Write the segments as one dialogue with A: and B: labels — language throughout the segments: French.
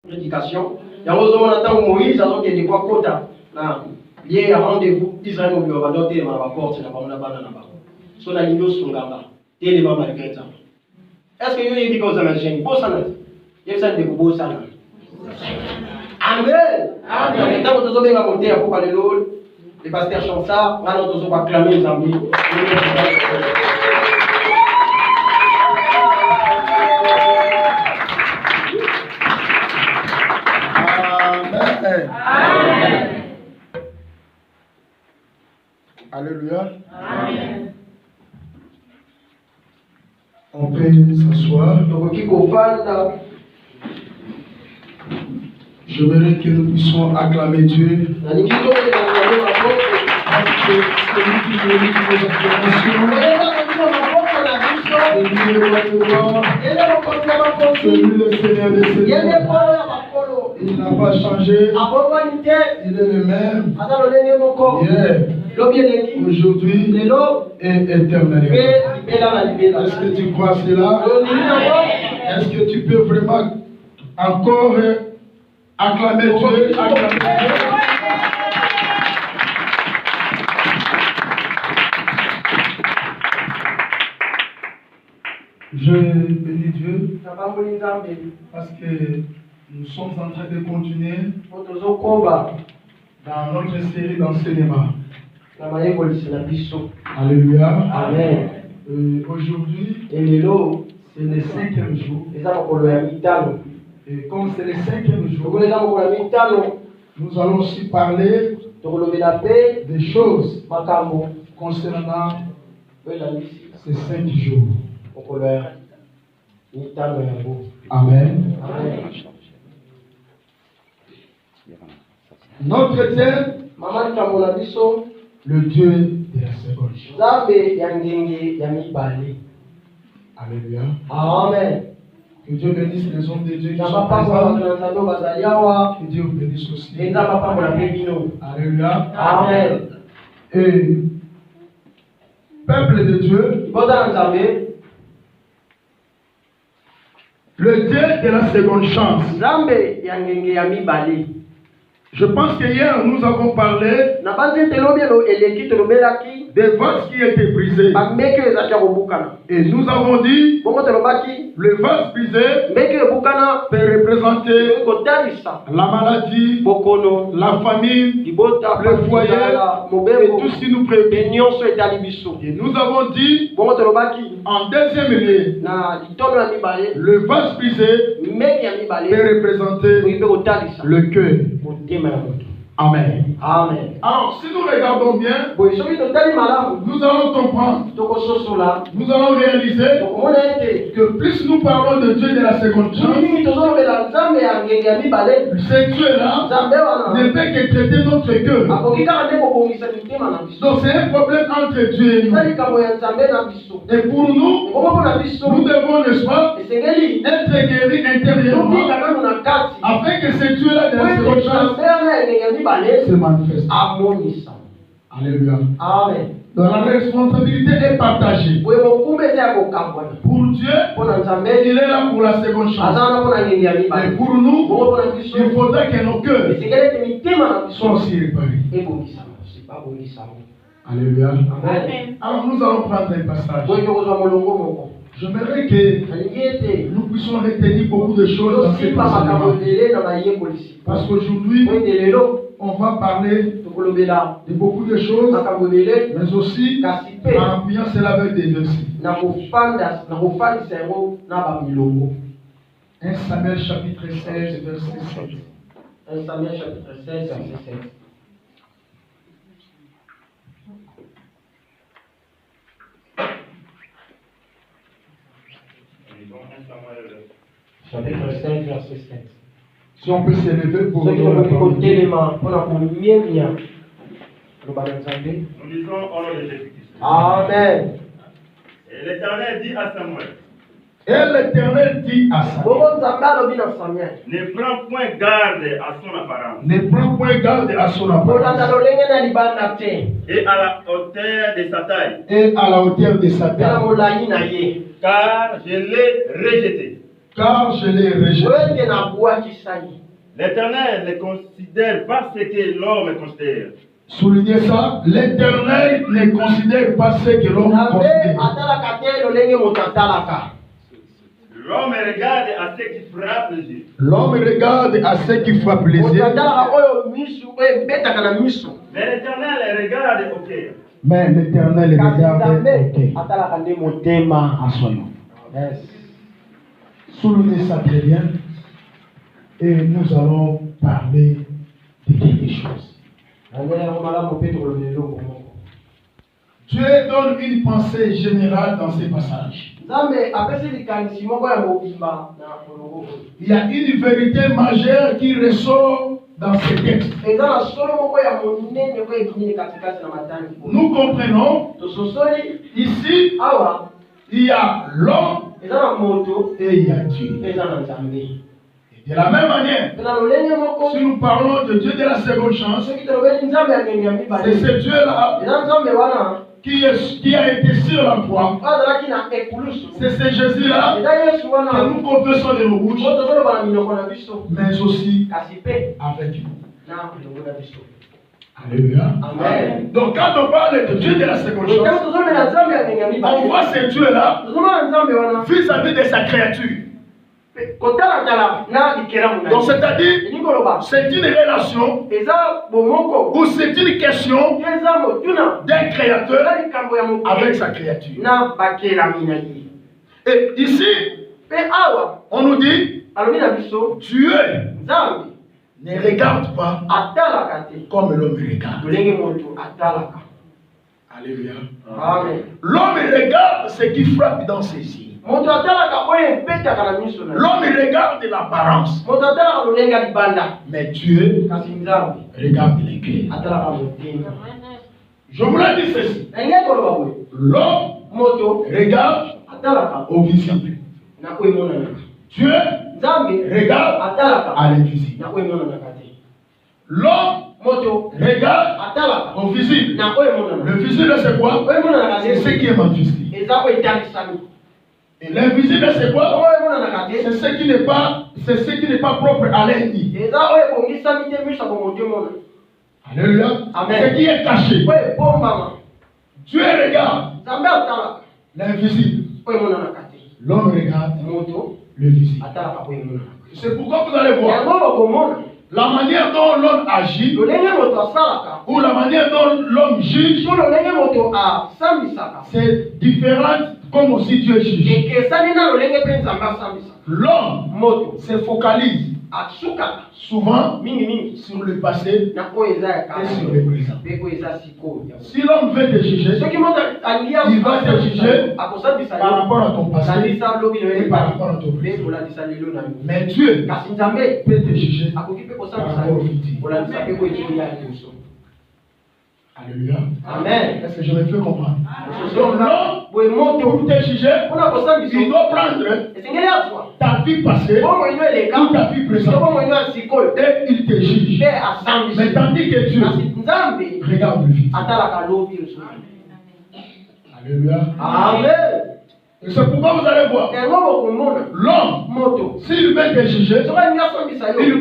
A: prédication. Il y a un temps où Moïse a donc des quoi quota. Il y a un rendez-vous. Israël nous va doter ma porte na ba na ba. So na lindo sungamba. Tele ba malgré ça. Est-ce que vous dit que vous avez un beau sana? Il y a des beaux sana. Amen. Amen. Tant que vous avez monté pour parler l'eau, les pasteurs chantent ça, maintenant vous allez acclamer les amis.
B: Amen. Alléluia.
C: Amen.
B: On peut s'asseoir. Je voudrais que nous puissions acclamer Dieu. Parce que c'est lui qui mérite nos acclamations. C'est lui le Seigneur des Seigneurs. Il n'a pas changé. Il est le même. Hier, aujourd'hui et éternellement. Est-ce que tu crois cela? Est-ce que tu peux vraiment encore acclamer Dieu? Je bénis Dieu parce que nous sommes en train de continuer dans notre série d'enseignement. Alléluia.
A: Amen.
B: Aujourd'hui, c'est le 5e jour. Et comme c'est le 5e jour, nous allons aussi parler des choses concernant ces 5 jours. Amen. Notre thème, le Dieu de la seconde chance. Alléluia.
A: Amen.
B: Que Dieu bénisse les hommes de Dieu qui sont présents. Que Dieu vous bénisse aussi. Alléluia.
A: Amen.
B: Et peuple de Dieu, le Dieu de la seconde chance. Je pense que hier nous avons parlé des vases qui étaient brisés. Et nous avons dit le vase brisé peut représenter la maladie, la famine, le foyer et tout ce qui nous préoccupe. Et nous avons dit en deuxième lieu, le vase brisé peut représenter le cœur. Amen.
A: Amen.
B: Alors, si nous regardons bien, nous allons comprendre, nous allons réaliser que plus nous parlons de Dieu de la seconde chance, ce Dieu-là ne fait que traiter notre cœur. Donc, c'est un problème entre Dieu et nous. Et pour nous, nous devons, n'est-ce pas, être guéris intérieurement afin que ce Dieu-là de la seconde chance se manifeste. Alléluia.
A: Amen.
B: Donc la responsabilité est partagée. Pour Dieu, il est là pour la seconde chance. Et pour nous, il faudra que nos cœurs soient aussi réparés. Alléluia.
A: Amen.
B: Alors nous allons prendre un passage. J'aimerais que nous puissions retenir beaucoup de choses dans cette enseignement. Parce qu'aujourd'hui, on va parler de beaucoup de choses, mais aussi en appuyant cela avec des versets. 1 Samuel chapitre 16, verset 7.
A: 1 Samuel chapitre 16, verset 7. Chapitre 5, verset 7.
B: Si on peut s'élever pour
A: nous disons
B: au nom de
A: Jésus-Christ. Amen.
C: Et l'Éternel dit à Samuel.
B: Et l'Éternel dit à Samuel.
C: Ne prends point garde à son apparence.
B: Ne prends point garde à son apparence.
C: Et à la hauteur de sa taille.
B: Et à la hauteur de sa taille.
C: Car je l'ai rejeté.
B: car je l'ai rejeté.
C: L'Éternel ne considère pas ce que l'homme considère.
B: Soulignez ça, l'Éternel ne considère pas ce que l'homme considère.
C: L'homme regarde à ce qui frappe les yeux.
B: L'homme regarde à ce qui frappe les yeux.
C: Mais l'Éternel regarde au cœur.
B: Mais l'Éternel regarde au cœur. Soulignez ça très bien. Et nous allons parler de quelque chose. Dieu donne une pensée générale dans ces passages. Il y a une vérité majeure qui ressort dans ces textes. Nous comprenons ici, il y a l'homme et il y a Dieu. De la même manière, si nous parlons de Dieu de la seconde chance, c'est ce Dieu-là qui a été sur la croix. C'est ce Jésus-là que nous confessons de nos bouches, mais aussi avec nous. Alléluia.
A: Amen.
B: Donc quand on parle de Dieu de la seconde chance, on voit ce Dieu-là vis-à-vis de sa créature. Donc c'est-à-dire, c'est une relation ou c'est une question d'un créateur avec sa créature. Et ici, on nous dit, Dieu ne regarde pas comme l'homme regarde. Alléluia. L'homme regarde ce qui frappe dans ses yeux. L'homme regarde l'apparence. Mais Dieu regarde les cœurs. Je vous l'ai dit ceci. L'homme regarde au visible. Dieu regarde à l'invisible. L'homme regarde au visible. Le visible c'est quoi? C'est ce qui est manifesté. Et l'invisible c'est quoi? C'est ce qui n'est pas propre à l'ennemi. Alléluia. Ce qui est caché. Dieu regarde l'invisible. L'homme regarde le visible. C'est pourquoi vous allez voir la manière dont l'homme agit ou la manière dont l'homme juge, c'est différent comme aussi Dieu juge. L'homme se focalise souvent sur le passé et sur le présent. Si l'homme veut te juger, il va te juger par rapport à ton passé et par rapport à ton présent. Mais Dieu peut te juger par rapport au futur. Alléluia.
A: Amen.
B: Est-ce que je me fais comprendre? Donc l'homme, pour te juger, il doit prendre ta vie passée ou ta vie présente et il te juge. Mais tandis que Dieu regarde le futur. Alléluia.
A: Amen.
B: Et c'est pourquoi vous allez voir l'homme, s'il veut te juger, il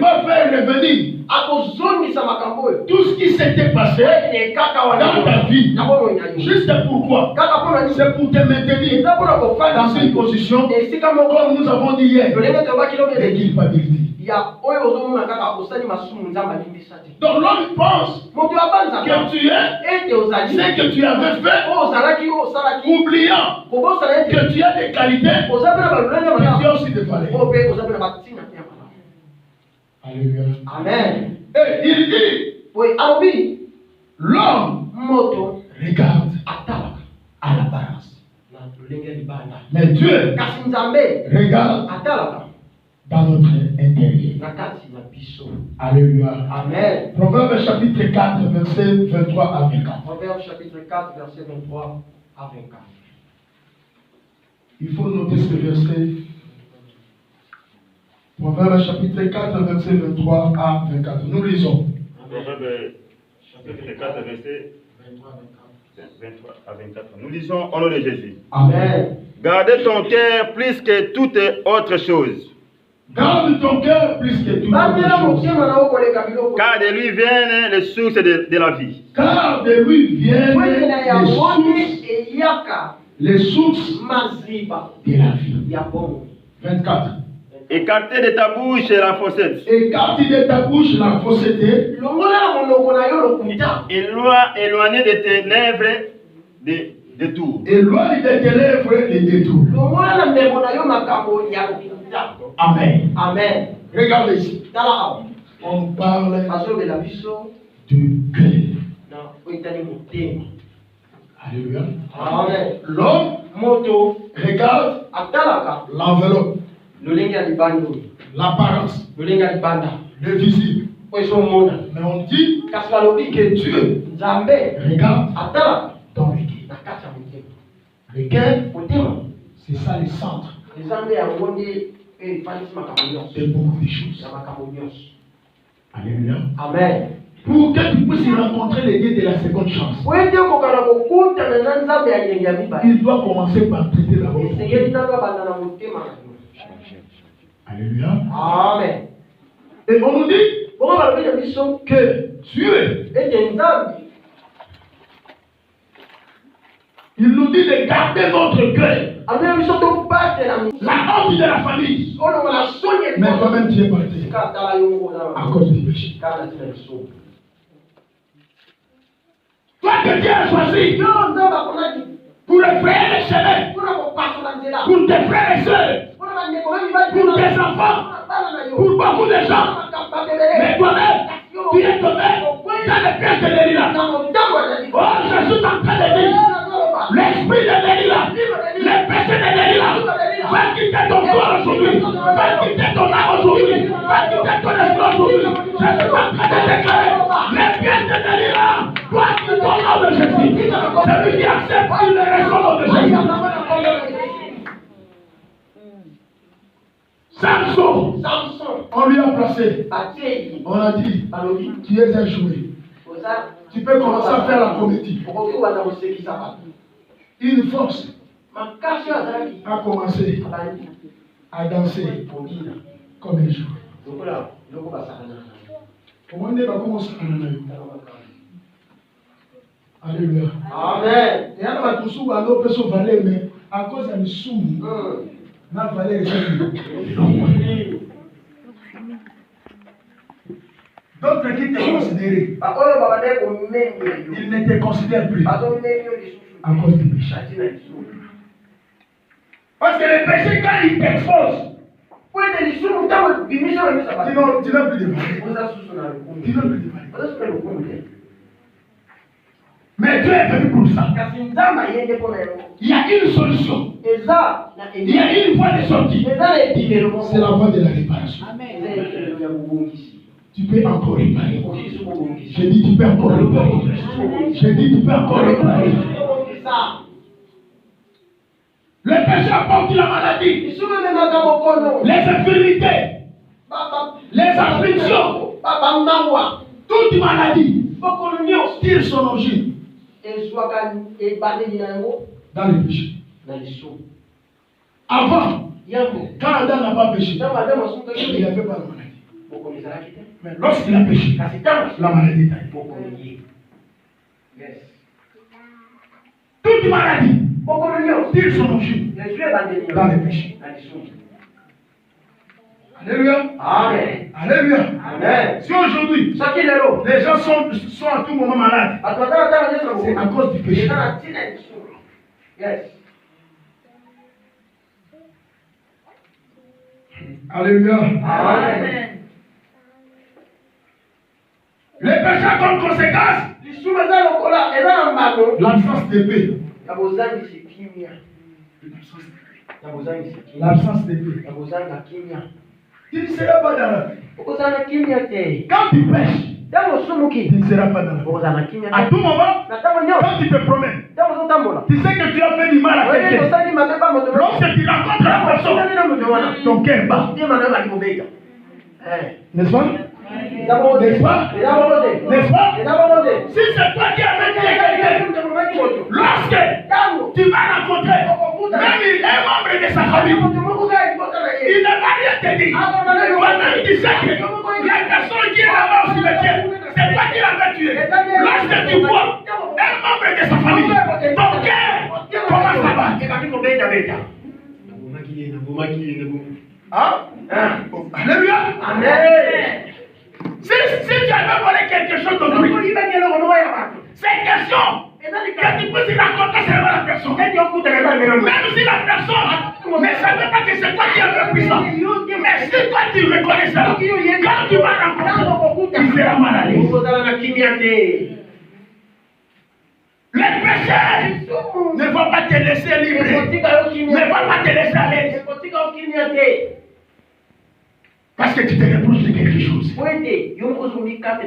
B: va faire revenir tout ce qui s'était passé dans ta vie. Juste pourquoi? C'est pour te maintenir dans une position, comme nous avons dit hier, de culpabilité. Donc l'homme pense que tu es ce que tu avais fait, oubliant que tu as des qualités, mais tu as aussi des valeurs. Alléluia.
A: Amen.
B: Et il dit, l'homme regarde à l'apparence. Mais Dieu regarde dans notre intérieur. Alléluia.
A: Amen.
B: Proverbe chapitre 4, verset 23 à 24.
A: Proverbe chapitre 4, verset 23 à 24.
B: Il faut noter ce verset. Proverbe chapitre 4, verset 23 à 24. Nous lisons.
C: Proverbe chapitre 4, verset 23 à 24. Nous lisons au nom de Jésus.
A: Amen.
C: Gardez ton cœur plus que toute autre chose,
B: Garde ton cœur plus que tout.
C: Car de lui viennent les sources de la vie.
B: Car de lui viennent les sources de la vie. 24.
C: Écartez de ta bouche la fausseté.
B: Écarte de ta bouche la fausseté.
C: Éloignez de tes lèvres des détours.
B: Éloigne de tes lèvres les détours. Amen.
A: Amen.
B: Regardez ici. On parle du cœur. Alléluia.
A: Amen.
B: L'homme regarde l'enveloppe, l'apparence, le visible. Mais on dit que Dieu regarde dans le cœur. Le cœur, c'est ça le centre de beaucoup de choses. Alléluia.
A: Amen.
B: Pour que tu puisses rencontrer les dieux de la seconde chance, il doit commencer par traiter d'abord. Alléluia.
A: Amen.
B: Et on nous dit que Dieu, il nous dit de garder notre cœur. La honte de la famille. Mais toi-même tu es parti à cause du péché. Toi que Dieu a choisi pour effrayer les chemins, pour tes frères et sœurs, pour tes enfants, pour beaucoup de gens. Mais toi-même, tu es tombé dans les pièces de Delilah. Oh, je suis en train de dire, l'esprit de Delilah, les péchés de Delilah, va quitter ton corps aujourd'hui, va quitter ton âme aujourd'hui, va quitter ton esprit aujourd'hui. Je suis en train de déclarer, les pièces de Delilah doivent quitter au nom de Jésus. Celui qui accepte, il le reste au nom de Jésus. Samson, on lui a placé. On a dit, tu es un jouet. Tu peux commencer à faire la comédie. Une force a commencé à danser comme un jouet. Comment on va commencer à danser? Alléluia.
A: Amen.
B: Et alors, tout ça, on peut se valer, mais à cause de sous, n'a valé les d'autres qui te considéraient, ils ne te considèrent plus à cause du péché. Parce que le péché, quand il t'expose, tu n'as plus de valeur. Tu n'as plus de valeur. Mais Dieu est venu pour ça. Il y a une solution. Il y a une voie de sortie. C'est la voie de la réparation. Tu peux encore réparer. Je dis tu peux encore réparer. Je dis tu peux encore réparer. Le péché apporte la maladie, les infirmités, les afflictions, toute maladie tire son origine dans le péché. Avant, quand Adam n'a pas péché, il n'avait pas la maladie. Mais lorsqu'il a péché, la maladie est arrivée. Toute maladie tire son origine dans le péché. Alléluia.
A: Amen.
B: Alléluia.
A: Amen.
B: Si aujourd'hui, les gens sont à tout moment malades, c'est à cause du péché.
A: Yes.
B: Alléluia.
A: Amen.
B: Les péchés comme conséquence, l'absence de paix. L'absence de paix. Tu ne seras pas dans la paix. Quand tu pêches, tu ne seras pas dans la paix. À tout moment, quand tu te promènes, tu sais que tu as fait du mal à quelqu'un. Lorsque tu rencontres la personne, ton cœur bat. N'est-ce pas? N'est-ce pas? N'est-ce pas? Si c'est toi qui as fait quelqu'un, lorsque tu vas rencontrer même un membre de sa famille, Il ne va rien te dire. Toi-même, tu sais que la personne qui est là-bas au cimetière, c'est toi qui l'avais tué. Lorsque tu vois un membre de sa famille, ton cœur commence à battre. Hein? Alléluia.
A: Amen.
B: Si tu avais volé quelque chose d'aujourd'hui, c'est une question que tu peux se raconter seulement la personne. Même si la personne ne savait pas que c'est toi qui avais pris ça. Mais si toi tu reconnais ça, quand tu vas rencontrer, il sera mal à l'aise. Les péchés ne vont pas te laisser libre, ne vont pas te laisser à l'aise. Parce que tu te reproches de quelque chose.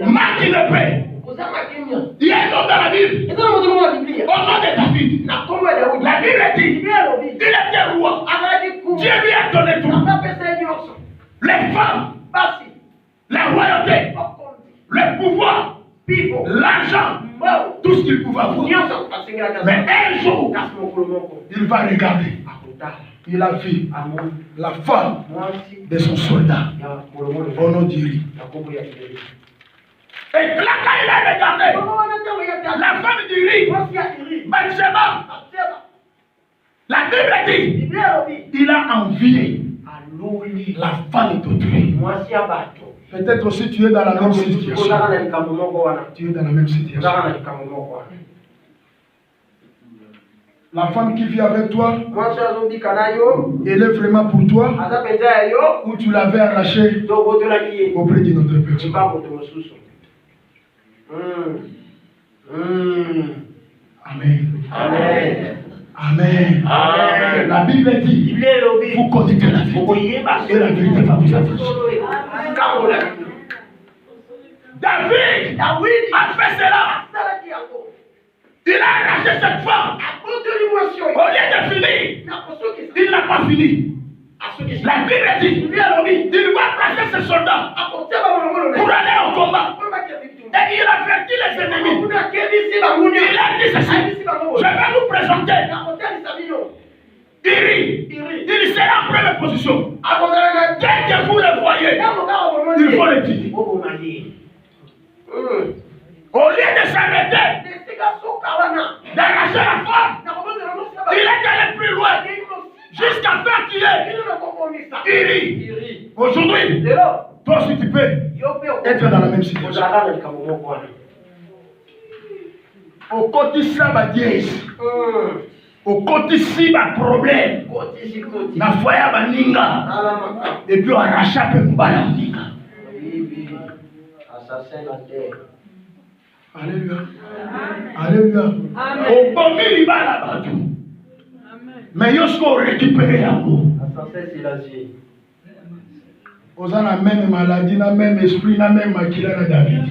B: Marque le paix. Il y a un homme dans la Bible. Au nom de David. La Bible dit il était roi. Dieu lui a donné tout. Les femmes, la royauté, le pouvoir, l'argent, tout ce qu'il pouvait avoir. Mais un jour, il va regarder. Il a vu la femme de son soldat au nom d'Uri. Et là, quand il a regardé la femme d'Uri, Bathsheba, la Bible dit il a envié la femme d'autrui. Peut-être aussi tu es dans la même situation. Tu es dans la même situation. La femme qui vit avec toi, elle est vraiment pour toi, ou tu l'avais arrachée auprès d'une autre personne. Amen.
A: Amen.
B: Amen. Amen. La Bible dit, vous connaissez la vérité, et la vérité va vous affranchir. David a fait cela. Il a arraché cette femme. Au lieu de finir, il n'a pas fini. La Bible dit, il va placer ses soldats pour aller au combat. Et il avertit les ennemis. Il a dit ceci, je vais vous présenter Uri. Il sera en première position. Dès que vous le voyez, il faut le dire. Au lieu de s'arrêter, d'arracher la femme, il est allé plus loin jusqu'à faire tuer Uri. Aujourd'hui, toi aussi tu peux être dans la même situation. Au côté ça va dièse, au côté ci va problème, na foyer va ninga, et puis on arrache un peu mbala ninga. Alléluia. Alléluia. Au bombi libala batu. Mais yo sko récupérer yango. Aux a la même maladie, la même esprit, la même makila na David.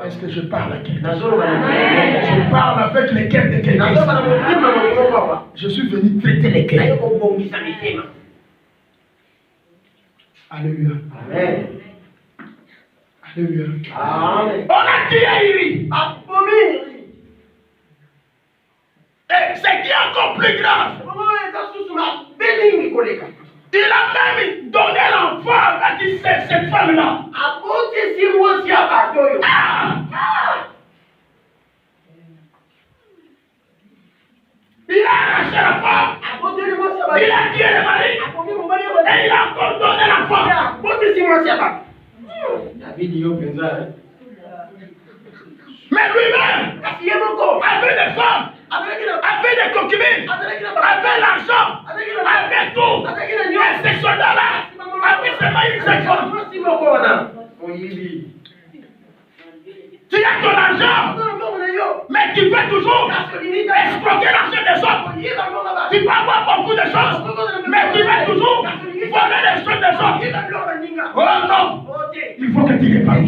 B: Est-ce que je parle à quelqu'un? Je parle avec les cœurs de quelqu'un. Je suis venu traiter les cœurs. Alléluia. Amen. Alléluia. Amen. On a tué Uri. Et ce qui est encore plus grave, il a même donné l'enfant à cette femme-là. Il a arraché la femme. Il a tué le mari. Et il a encore donné l'enfant. Mais lui-même avait des femmes, avait des concubines, avait l'argent, avait tout. Mais ces soldats-là avaient seulement une seule femme. Tu as ton argent, mais tu veux toujours exploiter l'argent des autres. Tu peux avoir beaucoup de choses, mais tu veux toujours voler les choses des autres. Oh non, il faut que tu les parles.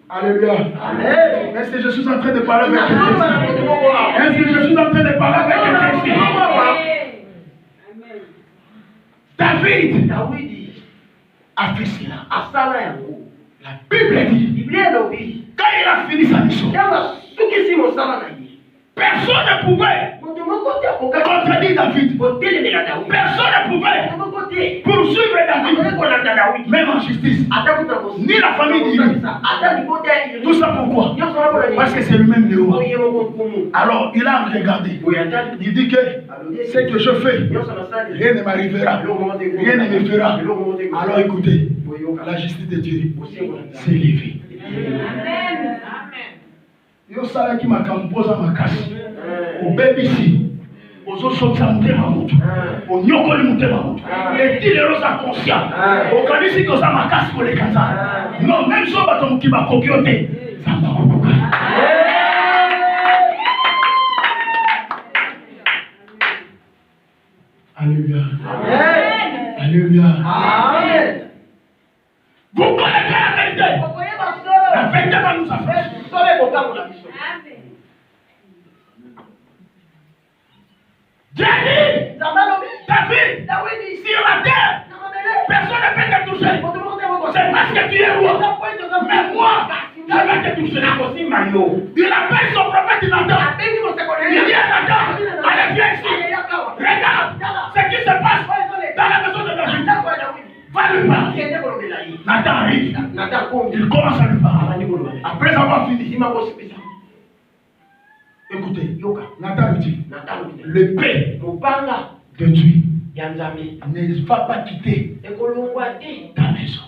B: Alléluia. Amen. Est-ce que je suis en train de parler avec quelqu'un? Est-ce que je suis en train de parler avec quelqu'un? David a fait cela. La Bible dit, quand il a fini sa mission, Personne ne pouvait contredire David. Personne ne pouvait poursuivre David, même en justice. Ni la famille d'Ili. Tout ça pourquoi? Parce que c'est lui-même le roi. Alors il a regardé. Il dit que ce que je fais, rien ne m'arrivera, rien ne me fera. Alors écoutez, la justice de Dieu s'est levée. Amen. Yo sala qui m'a composé ma casse. Au BBC, aux autres mutema mutu, au nyokoli mutema mutu. Et dit les roses conscient. Au kanisi que ça ma casse pour les kanza. Non, même si on va tomber qui va copioter, ça va pas. Alléluia. Alléluia. Amen. Vous connaissez la vérité. La vérité va nous affranchir. David, sur la terre, personne ne peut te toucher. C'est parce que tu es roi. Mais moi, je vais te toucher. Il appelle son prophète Nathan. Il dit à Nathan, allez viens ici. Regarde ce qui se passe dans la maison de David. Va lui parler. Nathan arrive. Il commence à lui parler. Après avoir fini, écoutez, Nathan lui dit, l'épée de Dieu ne va pas quitter ta maison.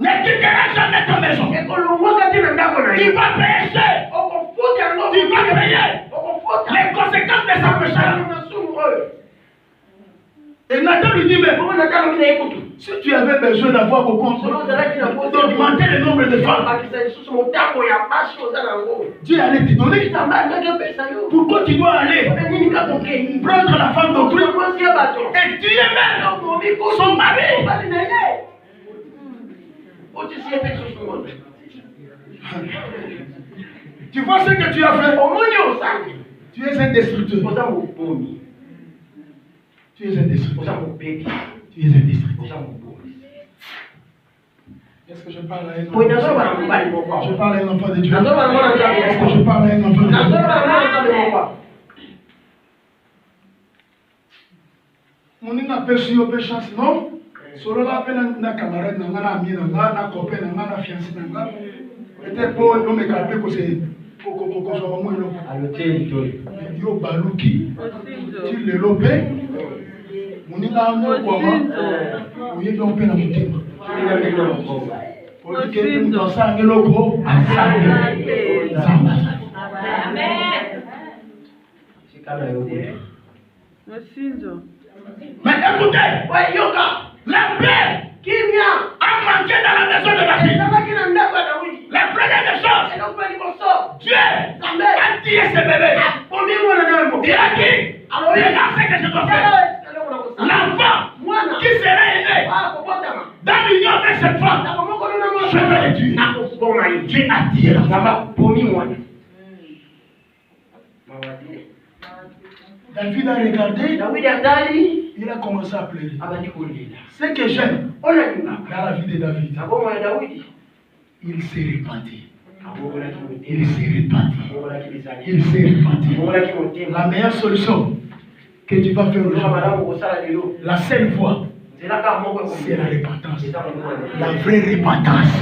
B: Ne quittera jamais ta maison. Tu vas pécher. Tu vas payer les conséquences de sa péché. Et Nathan lui dit, mais si tu avais besoin d'avoir beaucoup d'augmenter le nombre de femmes, Dieu allait te donner. Pourquoi tu dois aller prendre la femme d'autrui et tuer même son mari? Tu vois ce que tu as fait? Tu es un destructeur. Tu es un destructeur. Tu es un destructeur. Est-ce que je parle à un enfant? Je parle à un enfant de Dieu. Est-ce que je parle à un enfant de Dieu? Mon n'a pas su au chance, non? Solo la peine na camarade na ngana ami na ngana copain na ngana fiancé na ngana. Peut-être pour nous me calmer que c'est pour so mo ilo. Yo baluki. Tu le lopé. Moninga mo kwa ma. Oye do pe na mutima. Porque nous sangue logo asanga. Amen. Sikala yo. Masinzo. Mais écoutez, la paix qui vient a manqué dans la maison de David. La première des choses, Dieu a tiré ce bébé. Il a dit, regarde ce que je dois faire. L'enfant qui sera aimé dans l'union avec cette femme, je vais le tuer. Dieu a tiré l'enfant. David a regardé, il a commencé à pleurer. Ce que j'aime dans la vie de David, il s'est repenti. Il s'est repenti. Il s'est repenti. La meilleure solution que tu vas faire aujourd'hui, la seule voie, c'est la repentance. La vraie repentance.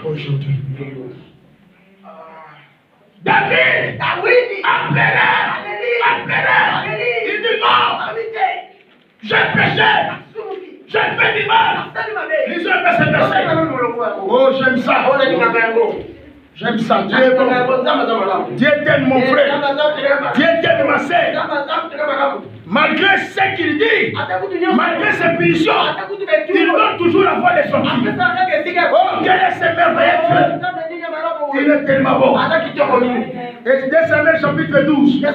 B: Aujourd'hui. David a pleuré. Il dit non. J'ai péché. J'ai fait du mal. Lisez un verset. Oh, j'aime ça. J'aime ça. Dieu t'aime mon frère. Dieu t'aime ma sœur. Malgré ce qu'il dit, malgré ses punitions, il donne toujours la voie des sorties. Oh, quel est ce merveilleux Dieu. Il est tellement bon. Et 2 Samuel chapitre 12. 2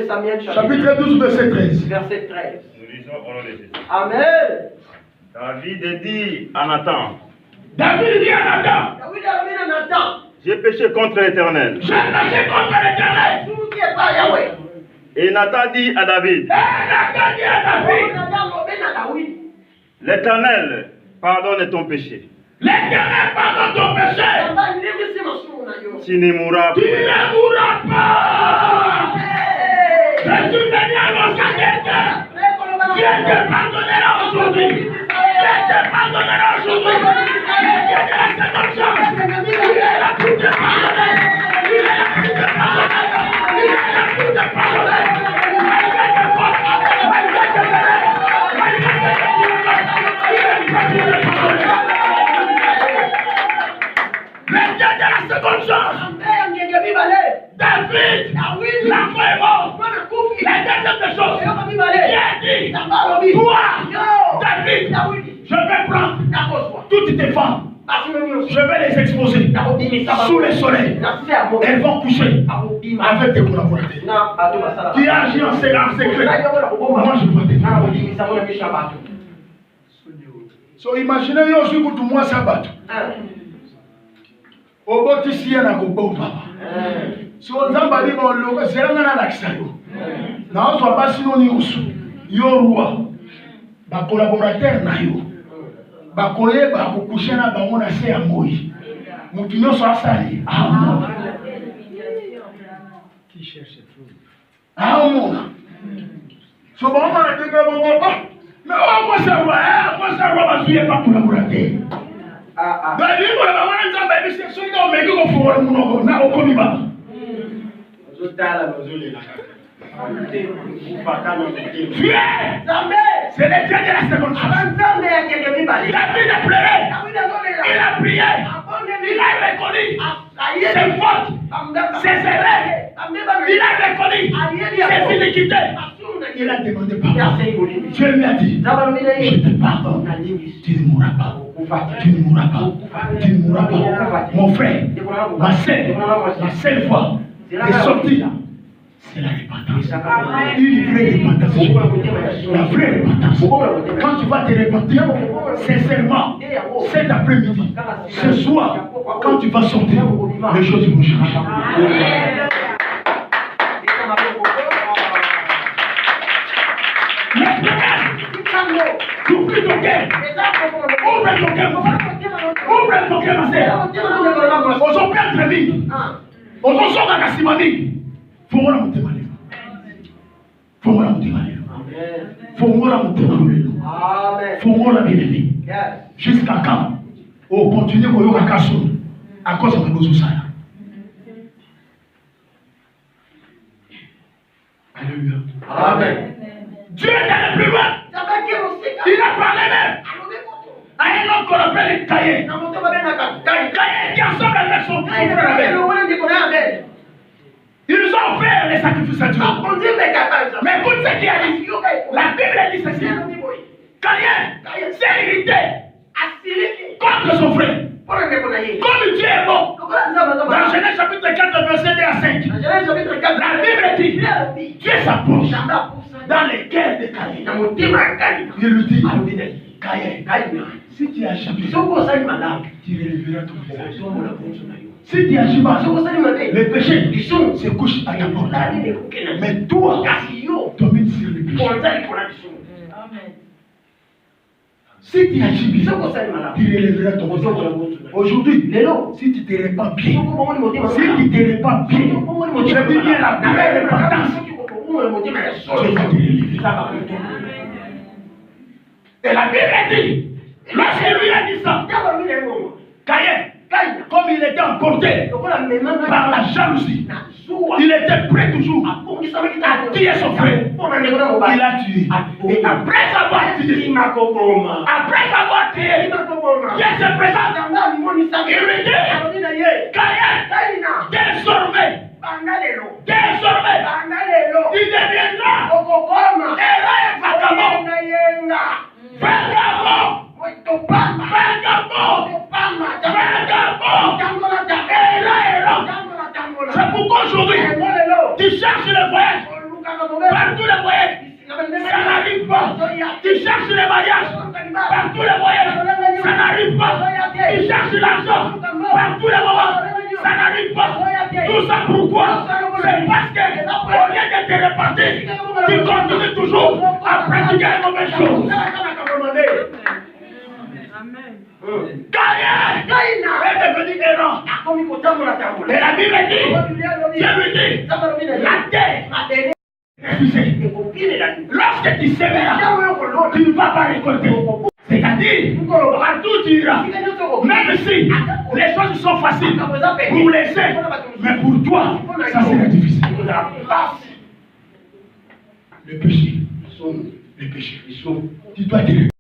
B: Samuel chapitre 12, verset 13.
C: Nous lisons au nom de Jésus.
B: Amen.
C: David dit à Nathan.
B: David dit à Nathan.
C: J'ai péché contre l'Éternel. Et Nathan dit à David. L'Éternel pardonne ton péché.
B: L'Éternel pardonne ton péché.
C: Tu ne mourras
B: Tu ne mourras pas. Jésus venu annoncer quelqu'un. Dieu te pardonnera aujourd'hui. Dieu te pardonnera aujourd'hui. Dieu te la seconde chance. Il est là pour te pardonner. Il est là pour te pardonner. Il est là pour te pardonner. Malgré tes fautes, malgré tes erreurs, malgré tes équivoques, il est prêt pour te pardonner. Le Dieu de la seconde chance. David, l'enfant est mort. La deuxième chose, Dieu a dit, toi, David, je vais prendre toutes tes femmes. Je vais les exposer sous le soleil. Elles vont coucher avec tes collaborateurs. Tu agis en secret. Moi, je vois tes femmes. So, imaginez, yo, je suis tout moi, ça bat. Au bout de ici, il y a un gros papa. Si on a un logo, c'est là qu'on a l'accès. Non, soit pas si on y est. Yo, roi. Ma collaborateur, na yo. Ma collègue, ma coucher na ba on a fait à mourir. Mon tunnel soit salé. Ah, qui cherche cette chose? Ah, mon. So, bon, on a dit que bon, mais moi, ça va, ma fille n'est pas collaborateur. David, on a un temps, mais c'est celui qui a mis au fond, on a au commis bas. C'est le Dieu de la seconde chance. David a pleuré. Il a prié. Il a reconnu ses fautes, ses erreurs. Il a reconnu ses iniquités. Il a demandé pardon. Dieu lui a dit, je te pardonne. Tu ne mourras pas. Tu ne mourras pas. Tu ne mourras pas. Mon frère, ma sœur, la seule fois est sortie. C'est la repentance. Une vraie repentance. La vraie repentance. Quand tu vas te repentir, sincèrement, cet après-midi, ce soir, quand tu vas sortir, les choses vont changer. Ouvre ton cœur. Ouvre ton cœur, mon frère. Ouvre ton cœur, ma sœur. On s'en perd très vite. On s'en sort dans la simanie. Faut-moi la monter mal. Faut-moi la monter mal. Faut-moi la monter mal. Faut-moi la bien-aimée. Jusqu'à quand on continue à y avoir à cause de nos ossailles. Alléluia. Amen. Dieu est allé plus loin. Il a parlé même à un homme qu'on appelle Caïn. Caïn qui ensemble avec son frère Abel. Ils nous ont offert les sacrifices à Dieu. Mais écoute ce qu'il a dit. La Bible dit ceci. Caïn s'est irrité contre son frère. Comme Dieu est bon. Dans Genèse chapitre 4, verset 2 à 5. La Bible dit Dieu s'approche dans les cœurs de Caïn. Il lui dit Caïn, si tu as échappé, tu relèveras ton visage. Si tu agis mal, le péché se couche à ta porte. Mais toi, domine sur le péché. Si tu agis bien, tu relèveras ton visage. Aujourd'hui, si tu te répands bien, si tu te répands bien, je dis bien la vraie repentance, Dieu va te relever. Et la Bible dit, lorsqu'il lui a dit ça, Caïn, comme il était emporté par la jalousie, il était prêt toujours à tuer son frère. Il a tué. Et après avoir tué, Dieu se présente. Il lui dit, Caïn, désormais, il deviendra héros et vagabond. C'est pourquoi aujourd'hui, tu cherches le voyage. Partout le voyage, ça n'arrive pas. Tu cherches le mariage. Partout le voyage, ça n'arrive pas. Tu cherches l'argent. Partout le moment, ça n'arrive pas. Tout ça pourquoi? C'est parce que au lieu de te repartir, tu continues toujours à pratiquer les mauvaises choses. Caïn est devenu errant. Et la Bible dit, Dieu lui dit, la terre est refusée. Lorsque tu sèmeras, tu ne vas pas récolter. C'est-à-dire, partout tu iras. Même si les choses sont faciles pour les uns, mais pour toi, ça sera difficile. Le péché. Le péché. Tu dois te